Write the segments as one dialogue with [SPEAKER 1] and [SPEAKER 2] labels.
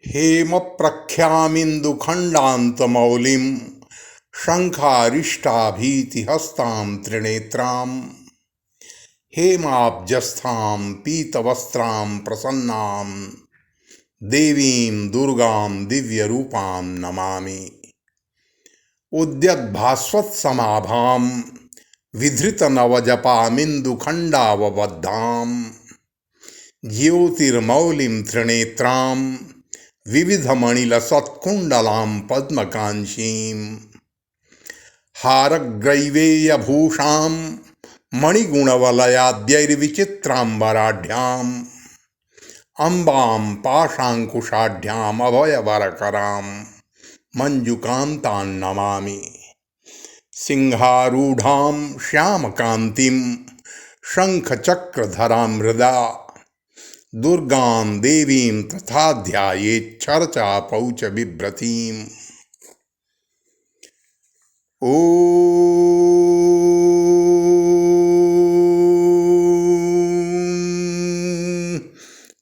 [SPEAKER 1] हेम प्रख्यामिन्दुखण्डान्तमौलिं शङ्खारिष्टाभीतिहस्तां त्रिनेत्रां हेमाब्जस्थां पीतवस्त्रां प्रसन्नां देवीं दुर्गां दिव्यरूपां नमामि। उद्यद्भास्वत्समाभां विधृतनवजपामिन्दुखण्डावबद्धां ज्योतिर्मौलिं त्रिनेत्रां विविधमणिलसत्कुण्डलां पद्मकाञ्चीं हारग्रैवेयभूषां मणिगुणवलयाद्यैर्विचित्राम्बराढ्याम् अम्बां पाशाङ्कुशाढ्याम् अभयवरकरां मञ्जुकान्तां नमामि। सिंहारूढां श्यामकान्तिं शङ्खचक्रधरां हृदा दुर्गां देवीं तथा ध्यायेच्छर्चापौच बिभ्रतीम्। ॐ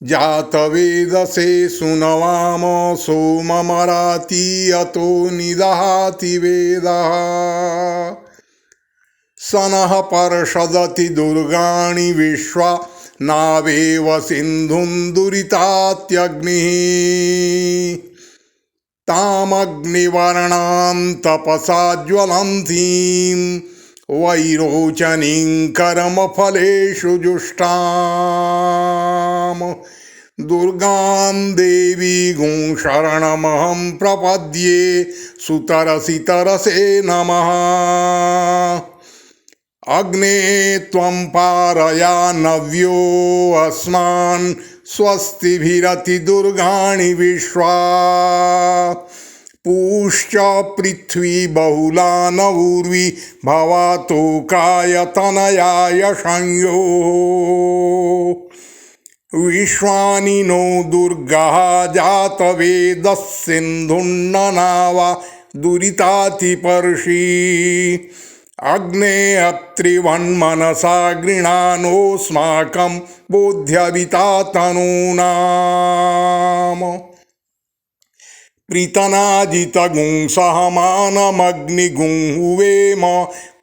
[SPEAKER 1] जातवेदसे सुनवाम सोममराति अतो निदहाति वेदः सनः पर्षदति दुर्गाणि विश्वा नावेव सिन्धुं दुरितात्यग्निः तामग्निवर्णां तपसा ज्वलन्तीं वैरोचनीं कर्मफलेषु जुष्टां दुर्गां देवीं शरणमहं प्रपद्ये सुतरसि तरसे नमः। अग्ने त्वं पारयानव्यो अस्मान् स्वस्तिभिरति दुर्गाणि विश्वा पूश्च पृथ्वी बहुला न ऊर्वी भवातोकायतनयाय संयो विश्वानि नो दुर्गः जातवेदः सिन्धुन्ननावा दुरितातिपर्षि अग्ने अत्रिवन्मनसा गृणानोऽस्माकं बोध्यविता तनूनाम् प्रीतनाजितगुंसहमानमग्निगुंहुवेम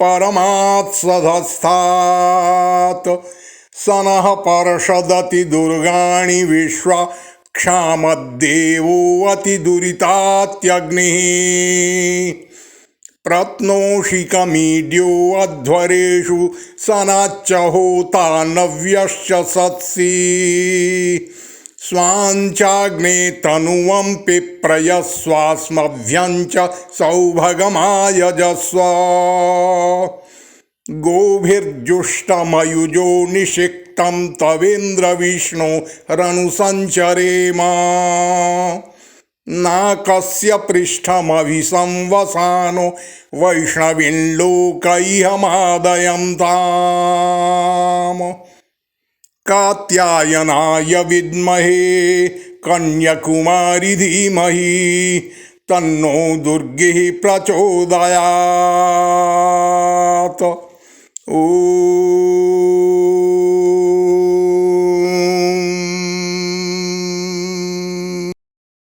[SPEAKER 1] परमात्सधस्तात् सनः पर्षदति दुर्गाणि विश्वा क्षामद्देवो अतिदुरितात्यग्निः प्रत्नोषिकमीड्यो अध्वरेषु सनाच्च होता नव्यश्च सत्सि स्वाञ्चाग्ने तनुवं पिप्रयस्वास्मभ्यञ्च सौभगमायजस्व गोभिर्जुष्टमयुजो निषिक्तं तवेन्द्रविष्णो रनुसञ्चरेम नाकस्य पृष्ठमभिसंवसानो वैष्णवीं लोकैहमादयन्ताम् कात्यायनाय विद्महे कन्याकुमारी धीमहि तन्नो दुर्गिः प्रचोदयात्। ॐ